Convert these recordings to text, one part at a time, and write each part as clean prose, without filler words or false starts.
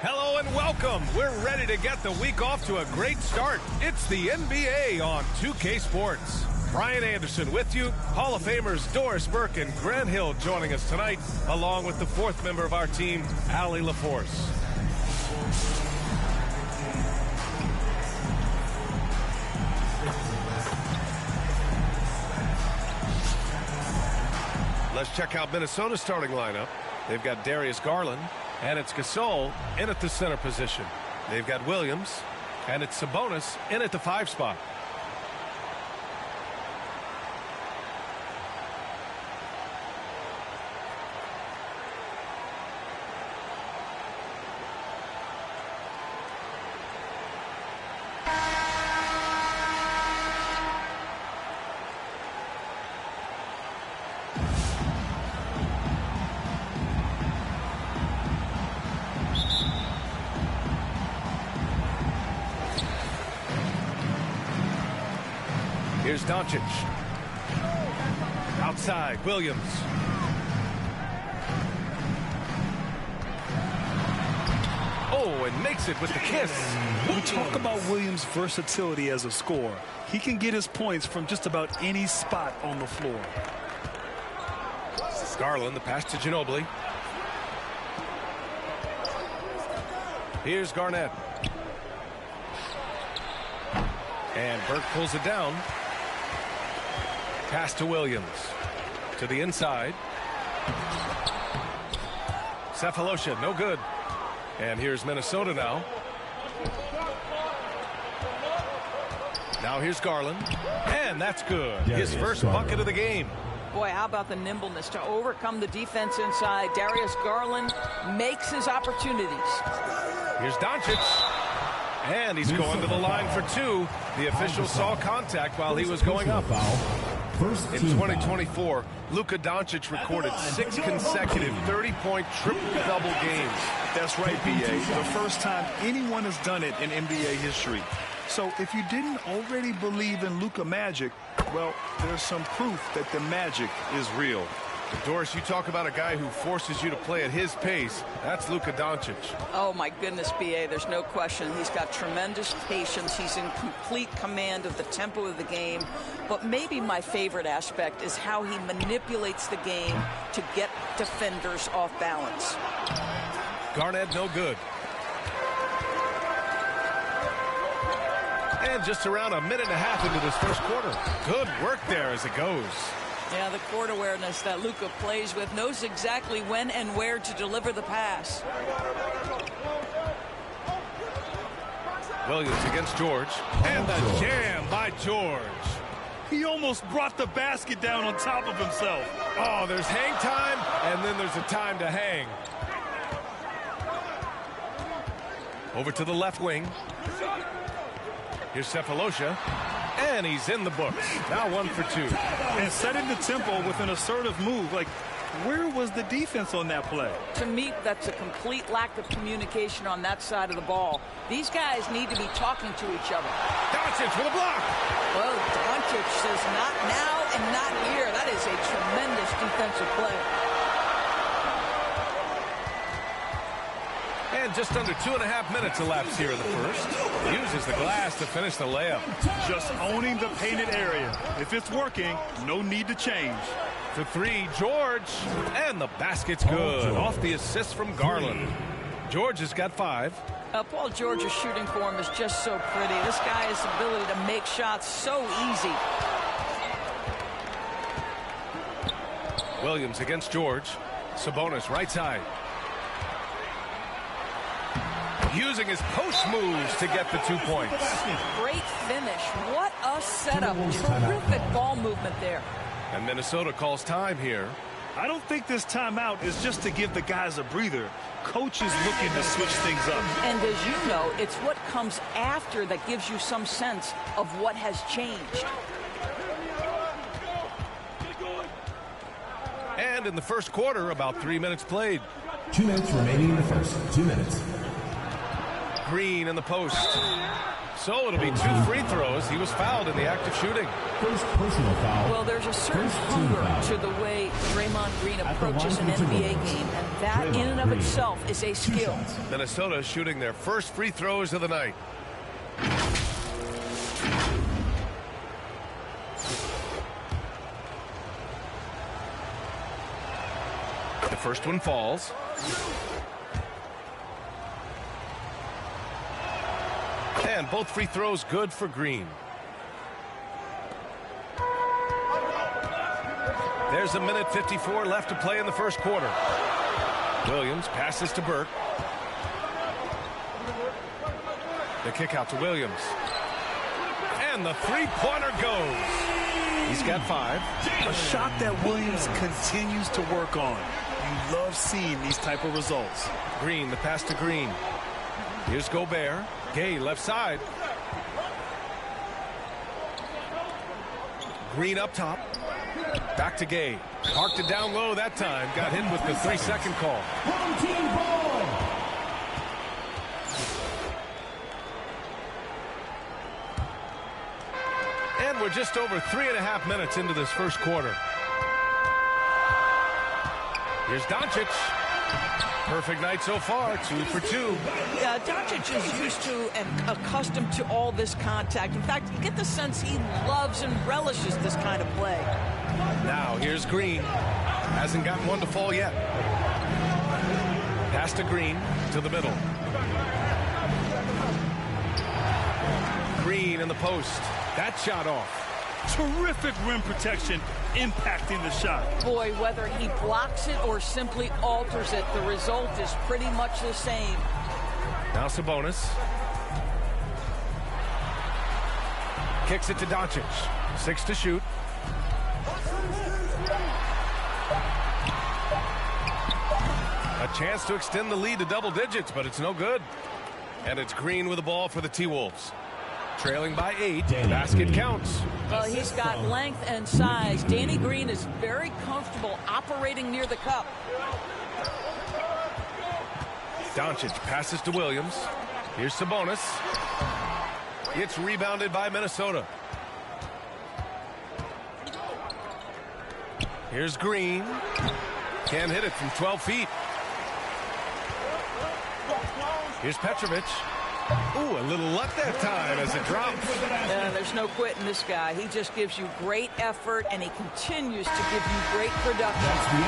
Hello and welcome. We're ready to get the week off to a great start. It's the NBA on 2K Sports. Brian Anderson with you. Hall of Famers Doris Burke and Grant Hill joining us tonight, along with the fourth member of our team, Allie LaForce. Let's check out Minnesota's starting lineup. They've got Darius Garland, and it's Gasol in at the center position. They've got Williams, and it's Sabonis in at the 5 spot. Here's Doncic. Outside, Williams. Oh, and makes it with the kiss. We talk about Williams' versatility as a scorer. He can get his points from just about any spot on the floor. Garland, the pass to Ginobili. Here's Garnett. And Burke pulls it down. Pass to Williams. To the inside. Cephalosha, no good. And here's Minnesota now. Now here's Garland. And that's good. His first bucket of the game. Boy, how about the nimbleness to overcome the defense inside. Darius Garland makes his opportunities. Here's Doncic. And he's going to the line for 2. The official saw contact while he was going up. In 2024, Luka Doncic recorded 6 consecutive 30-point triple-double games. That's right, B.A. The first time anyone has done it in NBA history. So if you didn't already believe in Luka magic, well, there's some proof that the magic is real. Doris, you talk about a guy who forces you to play at his pace. That's Luka Doncic. Oh, my goodness, B.A., there's no question. He's got tremendous patience. He's in complete command of the tempo of the game. But maybe my favorite aspect is how he manipulates the game to get defenders off balance. Garnett, no good. And just around a minute and a half into this first quarter. Good work there as it goes. Yeah, the court awareness that Luka plays with, knows exactly when and where to deliver the pass. Williams against George. And the jam by George. He almost brought the basket down on top of himself. Oh, there's hang time, and then there's a time to hang. Over to the left wing. Here's Cephalosha. And he's in the books. Now 1 for 2. And setting the tempo with an assertive move. Like, where was the defense on that play? To me, that's a complete lack of communication on that side of the ball. These guys need to be talking to each other. Doncic with a block. Well, Doncic says not now and not here. That is a tremendous defensive play. And just under 2.5 minutes elapsed here in the first. Uses the glass to finish the layup. Just owning the painted area. If it's working, no need to change. To 3, George. And the basket's good. Off the assist from Garland. George has got 5. Paul George's shooting form is just so pretty. This guy has the ability to make shots so easy. Williams against George. Sabonis right side. Using his post moves to get the 2 points. Great finish. What a setup. Terrific ball movement there. And Minnesota calls time here. I don't think this timeout is just to give the guys a breather. Coach is looking to switch things up. And as you know, it's what comes after that gives you some sense of what has changed. And in the first quarter, about 3 minutes played. 2 minutes remaining in the first. 2 minutes. Green in the post. So it'll be 2 free throws. He was fouled in the act of shooting. First personal foul. Well, there's a certain hunger to the way Draymond Green approaches an NBA game, and that in and of itself is a skill. Minnesota shooting their first free throws of the night. The first one falls. And both free throws good for Green. There's a minute 54 left to play in the first quarter. Williams passes to Burke. The kick out to Williams. And the three-pointer goes. He's got 5. A shot that Williams continues to work on. You love seeing these type of results. Green, the pass to Green. Here's Gobert. Gay, left side. Green up top. Back to Gay. Parked it down low that time. Got hit with the 3-second call. Home team ball. And we're just over 3.5 minutes into this first quarter. Here's Doncic. Perfect night so far, 2 for 2. Yeah, Doncic is used to and accustomed to all this contact. In fact, you get the sense he loves and relishes this kind of play. Now, here's Green. Hasn't gotten one to fall yet. Pass to Green, to the middle. Green in the post. That shot off. Terrific rim protection, impacting the shot. Boy, whether he blocks it or simply alters it, the result is pretty much the same. Now Sabonis. Kicks it to Doncic. 6 to shoot. A chance to extend the lead to double digits, but it's no good. And it's Green with the ball for the T-Wolves. Trailing by 8. Basket counts. Well, he's got length and size. Danny Green is very comfortable operating near the cup. Doncic passes to Williams. Here's Sabonis. It's rebounded by Minnesota. Here's Green. Can't hit it from 12 feet. Here's Petrovic. Ooh, a little luck that time as it drops. There's no quitting this guy. He just gives you great effort, and he continues to give you great production.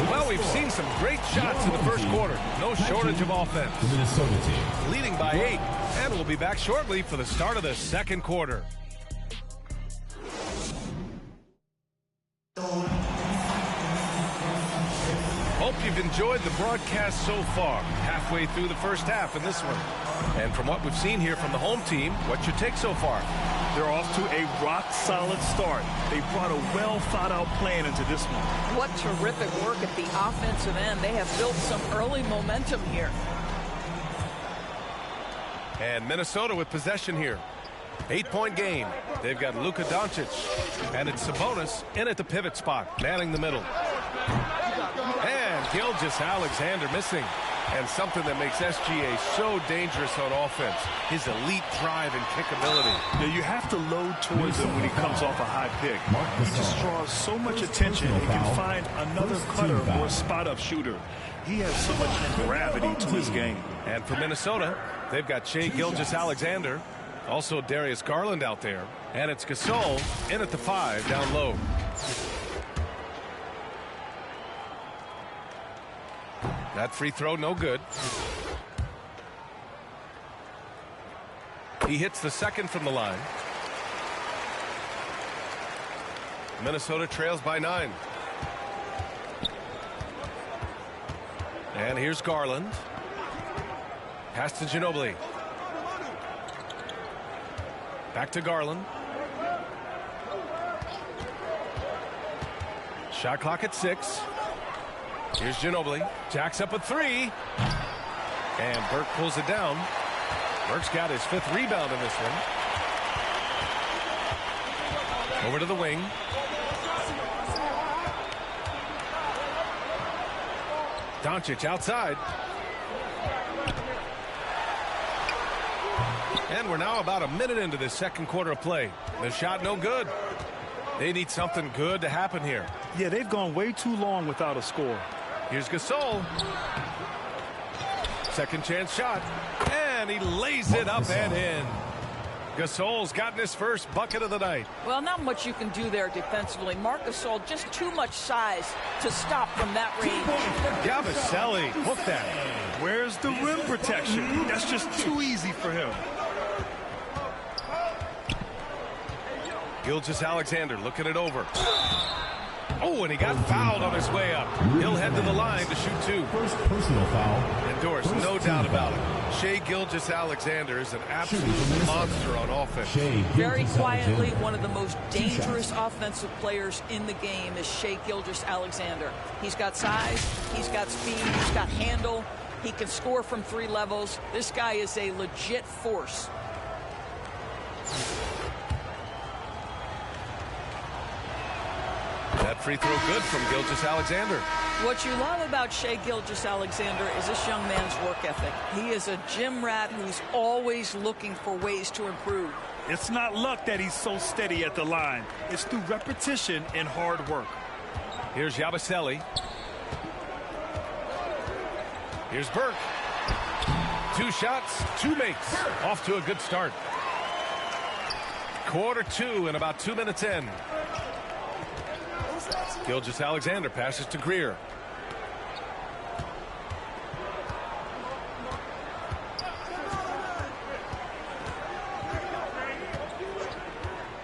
Well, we've seen some great shots in the first quarter. No shortage of offense. The Minnesota team. Leading by 8. And we'll be back shortly for the start of the second quarter. Hope you've enjoyed the broadcast so far. Halfway through the first half in this one. And from what we've seen here from the home team, what's your take so far? They're off to a rock-solid start. They brought a well-thought-out plan into this one. What terrific work at the offensive end. They have built some early momentum here. And Minnesota with possession here. 8-point game. They've got Luka Doncic. And it's Sabonis in at the pivot spot, manning the middle. And Gilgeous-Alexander missing. And something that makes SGA so dangerous on offense, his elite drive and kickability. Yeah, you have to load towards him when he comes off a high pick. He just draws so much attention. He can find another cutter or a spot-up shooter. He has so much gravity to his game. And for Minnesota, they've got Shai Gilgeous-Alexander, also Darius Garland out there. And it's Gasol in at the 5 down low. That free throw, no good. He hits the second from the line. Minnesota trails by 9. And here's Garland. Pass to Ginobili. Back to Garland. Shot clock at 6. Here's Ginobili. Jacks up a 3. And Burke pulls it down. Burke's got his 5th rebound in this one. Over to the wing. Doncic outside. And we're now about a minute into this second quarter of play. The shot no good. They need something good to happen here. Yeah, they've gone way too long without a score. Here's Gasol. Second chance shot. And he lays it up and in. Gasol's gotten his first bucket of the night. Well, not much you can do there defensively. Marc Gasol, just too much size to stop from that range. Yabusele, hook that. Where's the rim protection? That's just too easy for him. Gilgeous-Alexander looking it over. Oh, and he got fouled on his way up. He'll head to the line to shoot two. First personal foul. And Doris, no doubt about it. Shai Gilgeous-Alexander is an absolute monster on offense. Very quietly, one of the most dangerous offensive players in the game is Shai Gilgeous-Alexander. He's got size, he's got speed, he's got handle. He can score from 3 levels. This guy is a legit force. That free throw good from Gilgeous-Alexander. What you love about Shai Gilgeous-Alexander is this young man's work ethic. He is a gym rat who's always looking for ways to improve. It's not luck that he's so steady at the line. It's through repetition and hard work. Here's Yabusele. Here's Burke. 2 shots, 2 makes. Off to a good start. Quarter 2 and about 2 minutes in. Gilgeous-Alexander passes to Greer.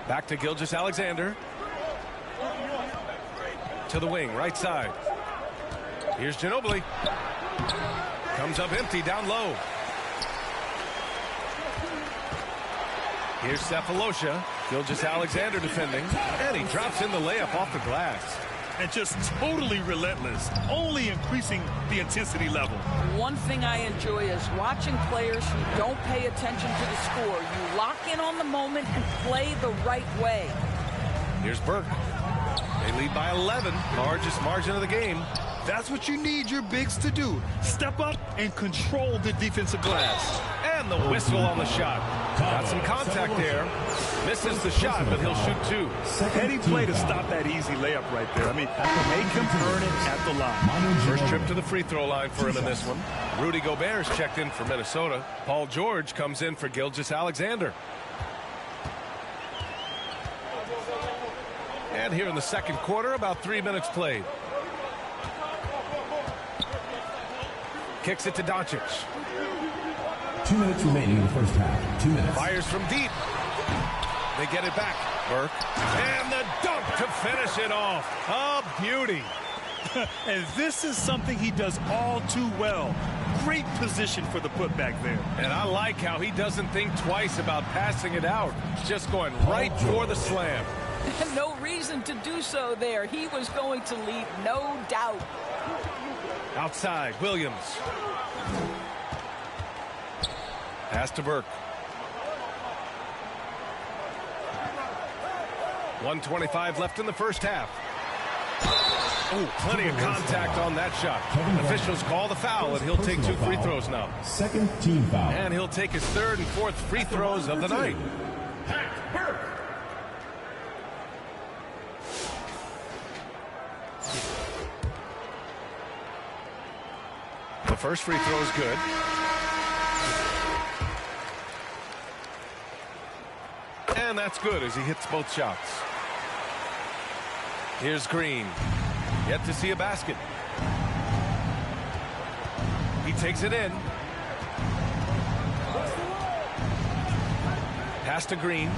Back to Gilgeous-Alexander. To the wing, right side. Here's Ginobili. Comes up empty down low. Here's Cephalosha. Gilgeous-Alexander defending. And he drops in the layup off the glass. And just totally relentless, only increasing the intensity level. One thing I enjoy is watching players who don't pay attention to the score. You lock in on the moment and play the right way. Here's Burke. They lead by 11, largest margin of the game. That's what you need your bigs to do. Step up and control the defensive glass. And the whistle on the shot. Got some contact there. Misses the shot, but he'll shoot 2. Heady play to stop that easy layup right there. I mean, make him earn it at the line. First trip to the free throw line for him in this one. Rudy Gobert's checked in for Minnesota. Paul George comes in for Gilgeous-Alexander. And here in the second quarter, about 3 minutes played. Kicks it to Doncic. 2 minutes remaining in the first half. 2 minutes. Fires from deep. They get it back. Burke. And the dunk to finish it off. A beauty. And this is something he does all too well. Great position for the putback there. And I like how he doesn't think twice about passing it out. He's just going right for the slam. No reason to do so there. He was going to leave, no doubt. Outside, Williams. Pass to Burke. 1:25 left in the first half. Oh, plenty of contact on that shot. Officials call the foul, and he'll take 2 free throws now. Second team foul. And he'll take his 3rd and 4th free throws of the night. The first free throw is good. And that's good as he hits both shots. Here's Green. Yet to see a basket. He takes it in. Pass to Green.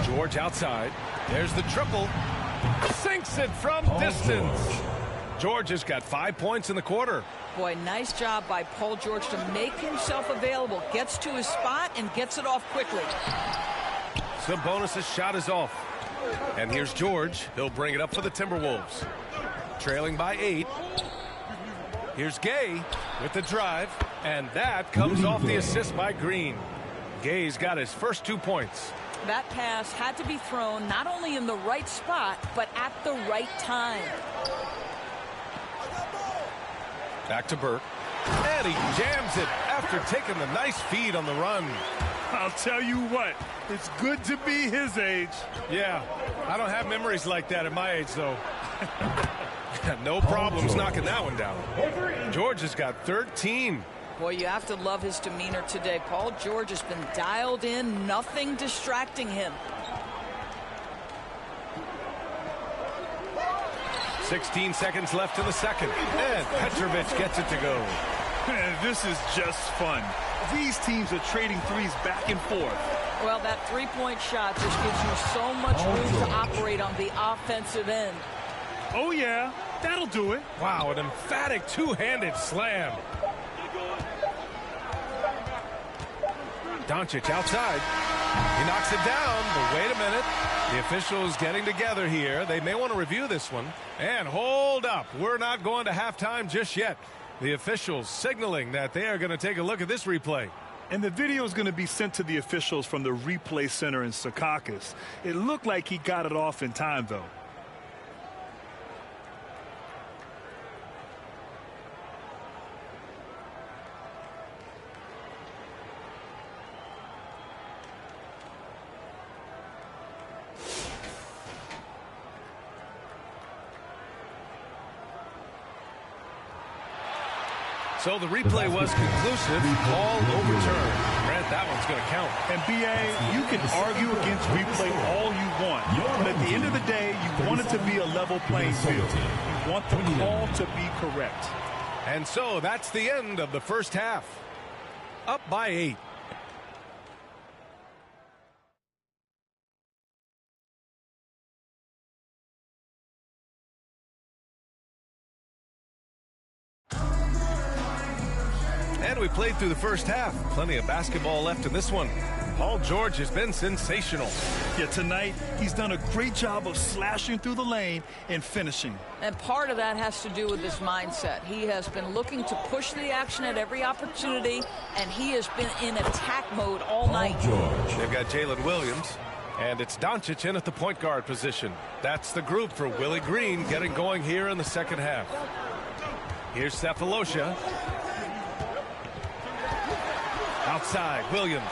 George outside. There's the triple. Sinks it from distance. George has got 5 points in the quarter. Boy, nice job by Paul George to make himself available. Gets to his spot and gets it off quickly. Sabonis' shot is off. And here's George. He'll bring it up for the Timberwolves. Trailing by 8. Here's Gay with the drive. And that comes off the assist by Green. Gay's got his first 2 points. That pass had to be thrown not only in the right spot, but at the right time. Back to Burke. And he jams it after taking the nice feed on the run. I'll tell you what, it's good to be his age. Yeah, I don't have memories like that at my age, though. No problems knocking that one down. George has got 13. Boy, you have to love his demeanor today. Paul George has been dialed in, nothing distracting him. 16 seconds left in the second. And Petrovic gets it to go. This is just fun. These teams are trading threes back and forth. Well, that three-point shot just gives you so much room to operate on the offensive end. Oh, yeah, that'll do it. Wow, an emphatic two-handed slam. Doncic outside. He knocks it down, but wait a minute. The officials getting together here. They may want to review this one. And hold up. We're not going to halftime just yet. The officials signaling that they are going to take a look at this replay. And the video is going to be sent to the officials from the replay center in Secaucus. It looked like he got it off in time, though. So the replay was conclusive. All overturned. Grant, that one's going to count. And, B.A., you can argue against replay all you want. But at the end of the day, you want it to be a level playing field. You want the call to be correct. And so that's the end of the first half. Up by 8. And we played through the first half. Plenty of basketball left in this one. Paul George has been sensational. Yeah, tonight he's done a great job of slashing through the lane and finishing. And part of that has to do with his mindset. He has been looking to push the action at every opportunity, and he has been in attack mode all night. George. They've got Jalen Williams, and it's Doncic in at the point guard position. That's the group for Willie Green getting going here in the second half. Here's Cephalosha. Outside, Williams.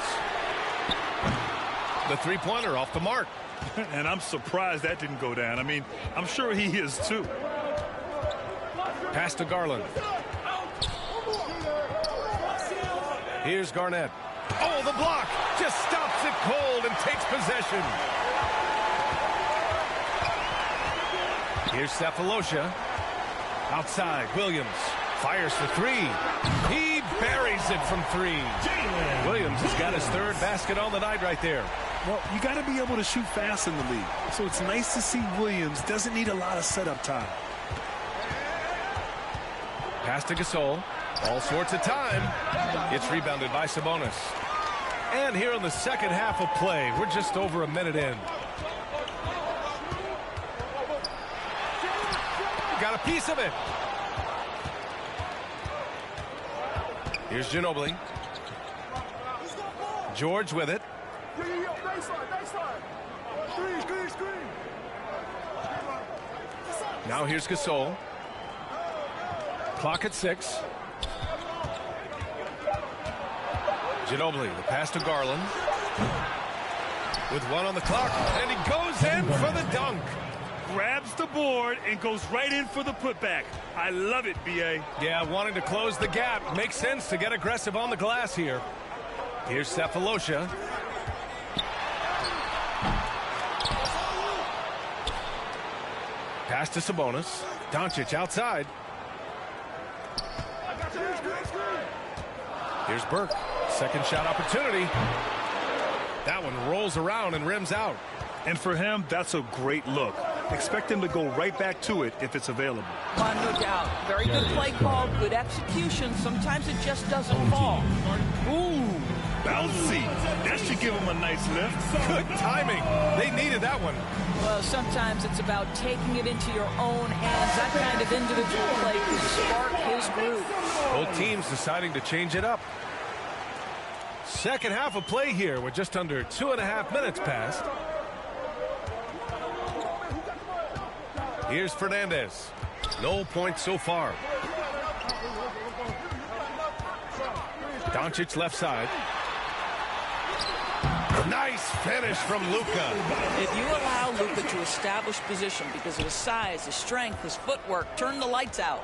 The three-pointer off the mark. And I'm surprised that didn't go down. I mean, I'm sure he is too. Pass to Garland. Here's Garnett. Oh, the block just stops it cold and takes possession. Here's Cephalosha. Outside, Williams. Fires for three. He buries it from three. Williams has got his third basket on the night right there. Well, you got to be able to shoot fast in the league. So it's nice to see Williams doesn't need a lot of setup time. Pass to Gasol. All sorts of time. It's rebounded by Sabonis. And here in the second half of play, we're just over a minute in. Got a piece of it. Here's Ginobili. George with it. Now here's Gasol. Clock at 6. Ginobili, the pass to Garland. With one on the clock, and he goes in for the dunk. Grabs the board and goes right in for the putback. I love it, B.A. Yeah, wanting to close the gap. Makes sense to get aggressive on the glass here. Here's Cephalosha. Pass to Sabonis. Doncic outside. Here's Burke. Second shot opportunity. That one rolls around and rims out. And for him, that's a great look. Expect him to go right back to it if it's available. No doubt. Very good play call, good execution. Sometimes it just doesn't fall. Ooh, bouncy. That should give him a nice lift. Good timing. They needed that one. Well, sometimes it's about taking it into your own hands. That kind of individual play can spark his group. Both teams deciding to change it up. Second half of play here with just under 2.5 minutes passed. Here's Fernandez. No points so far. Doncic left side. Nice finish from Luka. If you allow Luka to establish position because of his size, his strength, his footwork, turn the lights out.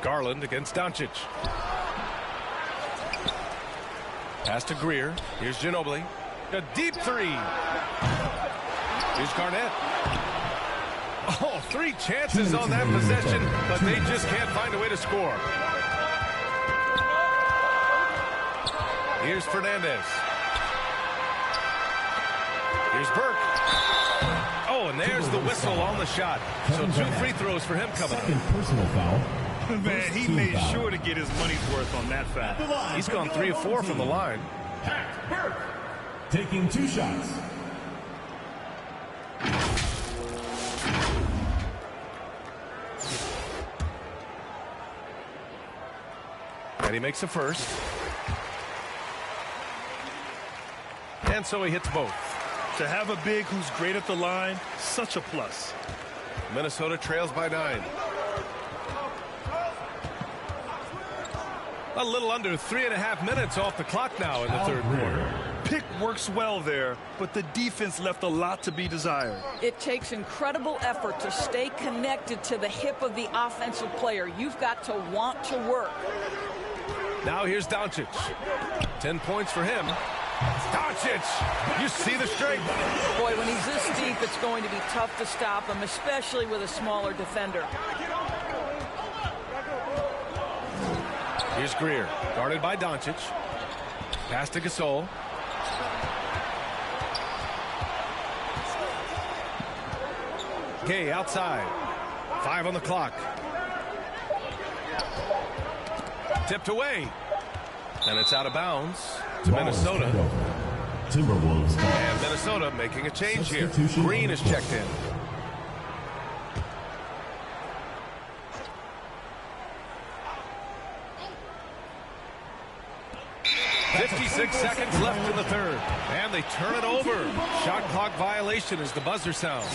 Garland against Doncic. Pass to Greer. Here's Ginobili. A deep three. Here's Garnett. Oh, 3 chances on that possession, but they just can't find a way to score. Here's Fernandez. Here's Burke. Oh, and there's the whistle on the shot. So 2 free throws for him coming up. Second personal foul. Man, he made sure to get his money's worth on that foul. He's gone 3 of 4 from the line. Burke taking 2 shots. And he makes the first. And so he hits both. To have a big who's great at the line, such a plus. Minnesota trails by 9. A little under 3.5 minutes off the clock now in the third quarter. Pick works well there, but the defense left a lot to be desired. It takes incredible effort to stay connected to the hip of the offensive player. You've got to want to work. Now here's Doncic. 10 points for him. Doncic, you see the strength. Boy, when he's this deep, it's going to be tough to stop him, especially with a smaller defender. Here's Greer, guarded by Doncic. Pass to Gasol. Gay outside. 5 on the clock. Tipped away. And it's out of bounds to Minnesota. Timberwolves. And Minnesota making a change here. Green is checked in. .56 seconds left in the third. And they turn it over. Shot clock violation as the buzzer sounds.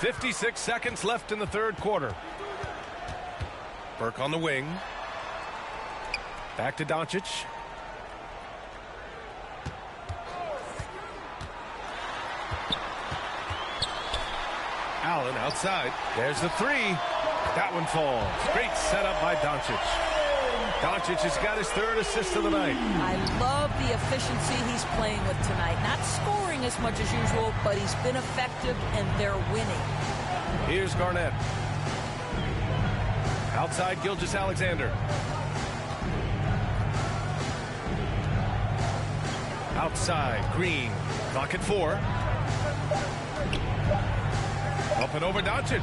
56 seconds left in the third quarter. Burke on the wing. Back to Doncic. Allen outside. There's the 3. That one falls. Great setup by Doncic. Doncic has got his 3rd assist of the night. I love the efficiency he's playing with tonight. Not scoring as much as usual, but he's been effective, and they're winning. Here's Garnett. Outside Gilgeous-Alexander. Outside Green. Clock at 4. Up and over Doncic.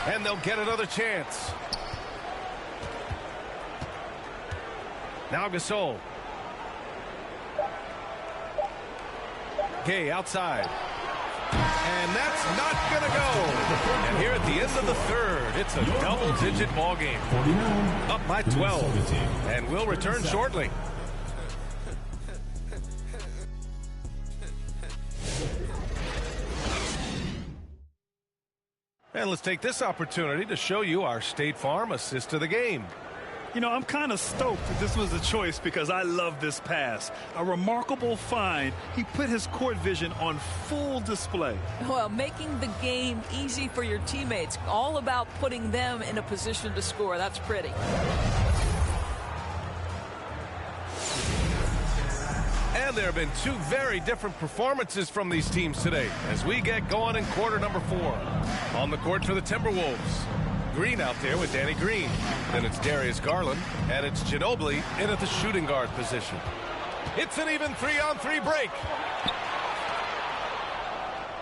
And they'll get another chance. Now Gasol. Gay outside. And that's not going to go. And here at the end of the third, it's a double-digit ball game. Up by 12. And we'll return shortly. And let's take this opportunity to show you our State Farm assist of the game. You know, I'm kind of stoked that this was a choice because I love this pass. A remarkable find. He put his court vision on full display. Well, making the game easy for your teammates. All about putting them in a position to score. That's pretty. And there have been 2 very different performances from these teams today as we get going in quarter number 4. On the court for the Timberwolves. Green out there with Danny Green. Then it's Darius Garland, and it's Ginobili in at the shooting guard position. It's an even 3-on-3 break.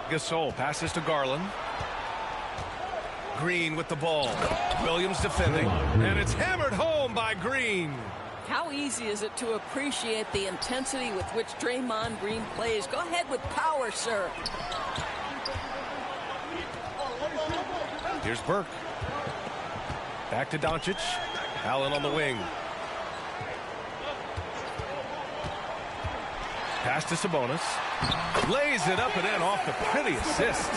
Gasol passes to Garland. Green with the ball. Williams defending, and it's hammered home by Green. How easy is it to appreciate the intensity with which Draymond Green plays? Go ahead with power, sir. Here's Burke. Back to Doncic. Allen on the wing. Pass to Sabonis. Lays it up and in off the pretty assist.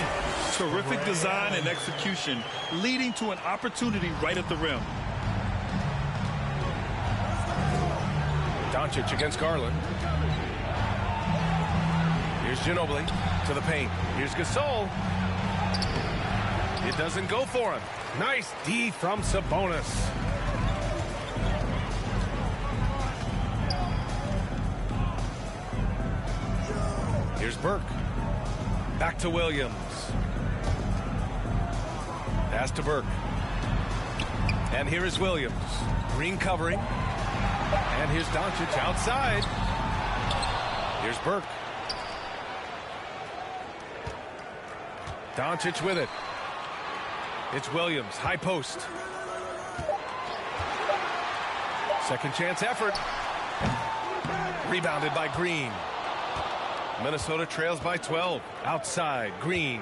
Terrific design and execution, leading to an opportunity right at the rim. Doncic against Garland. Here's Ginobili to the paint. Here's Gasol. It doesn't go for him. Nice D from Sabonis. Here's Burke. Back to Williams. Pass to Burke. And here is Williams. Green covering. And here's Doncic outside. Here's Burke. Doncic with it. It's Williams. High post. Second chance effort. Rebounded by Green. Minnesota trails by 12. Outside, Green.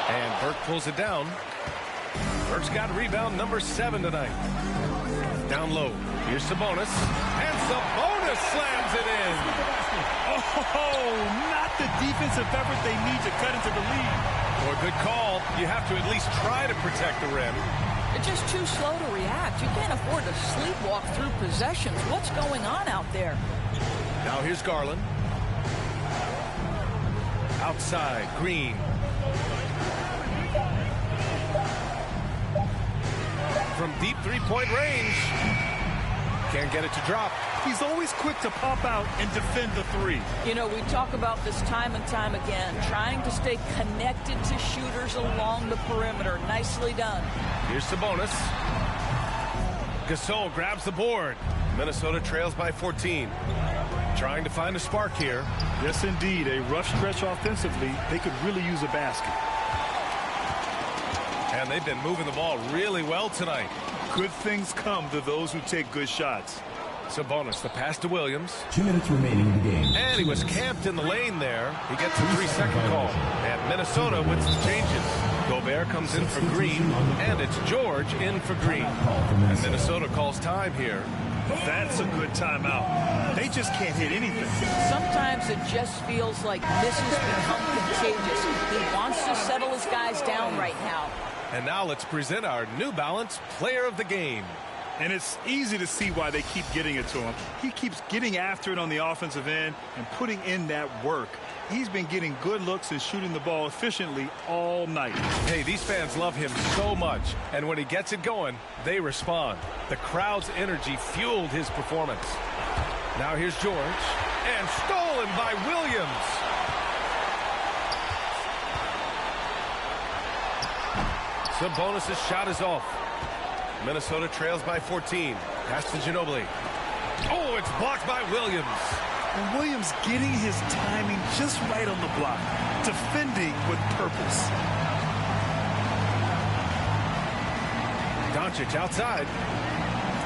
And Burke pulls it down. Burke's got rebound number 7 tonight. Down low. Here's Sabonis. And Sabonis slams it in. Oh, not the defensive effort they need to cut into the lead. Boy, good call. You have to at least try to protect the rim. They're just too slow to react. You can't afford to sleepwalk through possessions. What's going on out there? Now here's Garland. Outside, Green. From deep three-point range. Can't get it to drop. He's always quick to pop out and defend the three. You know, we talk about this time and time again, trying to stay connected to shooters along the perimeter. Nicely done. Here's Sabonis. Gasol grabs the board. Minnesota trails by 14. Trying to find a spark here. Yes, indeed. A rough stretch offensively. They could really use a basket. And they've been moving the ball really well tonight. Good things come to those who take good shots. Sabonis, the pass to Williams. 2 minutes remaining in the game. And he was camped in the lane there. He gets a 3-second call. And Minnesota with some changes. Gobert comes in for Green, and it's George in for Green. And Minnesota calls time here. That's a good timeout. They just can't hit anything. Sometimes it just feels like misses become contagious. He wants to settle his guys down right now. And now let's present our New Balance Player of the Game. And it's easy to see why they keep getting it to him. He keeps getting after it on the offensive end and putting in that work. He's been getting good looks and shooting the ball efficiently all night. Hey, these fans love him so much. And when he gets it going, they respond. The crowd's energy fueled his performance. Now here's George. And stolen by Williams. Sabonis' shot is off. Minnesota trails by 14. Pass to Ginobili. Oh, it's blocked by Williams. And Williams getting his timing just right on the block. Defending with purpose. Doncic outside.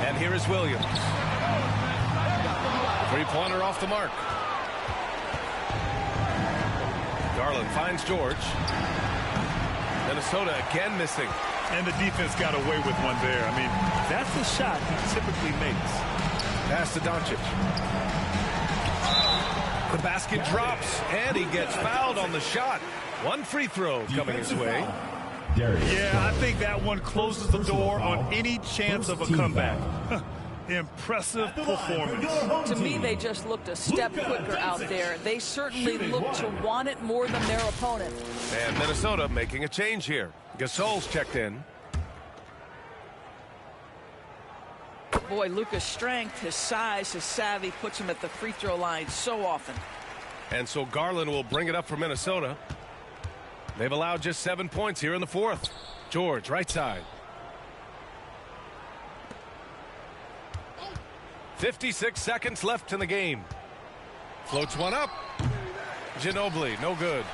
And here is Williams. Three-pointer off the mark. Garland finds George. Minnesota again missing. And the defense got away with one there. I mean, that's the shot he typically makes. Pass to Doncic. The basket drops, and he gets fouled on the shot. One free throw coming his way. Yeah, I think that one closes the door on any chance of a comeback. Impressive performance. To me, they just looked a step quicker out there. They certainly looked to want it more than their opponent. And Minnesota making a change here. Gasol's checked in. Boy, Luka's strength, his size, his savvy puts him at the free throw line so often. And so Garland will bring it up for Minnesota. They've allowed just 7 points here in the fourth. George, right side. 56 seconds left in the game. Floats one up. Ginobili, no good.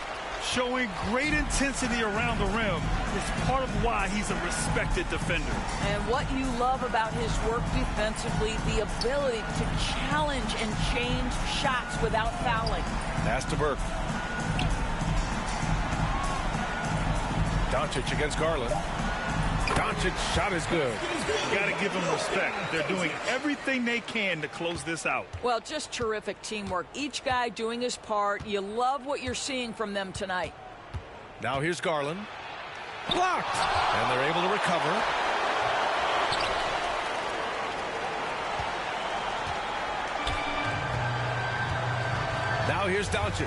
Showing great intensity around the rim is part of why he's a respected defender. And what you love about his work defensively, the ability to challenge and change shots without fouling. Pass to Burke. Doncic against Garland. Doncic's shot is good. You got to give them respect. They're doing everything they can to close this out. Well, just terrific teamwork. Each guy doing his part. You love what you're seeing from them tonight. Now here's Garland. Blocked. And they're able to recover. Now here's Doncic.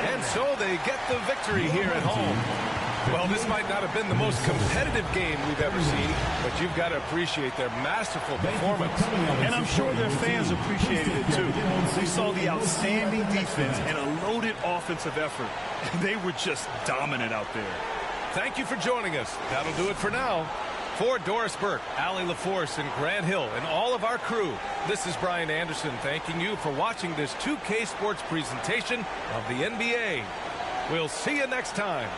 And so they get the victory here at home. Well, this might not have been the most competitive game we've ever seen, but you've got to appreciate their masterful performance. And I'm sure their fans appreciated it, too. We saw the outstanding defense and a loaded offensive effort. They were just dominant out there. Thank you for joining us. That'll do it for now. For Doris Burke, Allie LaForce, and Grant Hill, and all of our crew, this is Brian Anderson thanking you for watching this 2K Sports presentation of the NBA. We'll see you next time.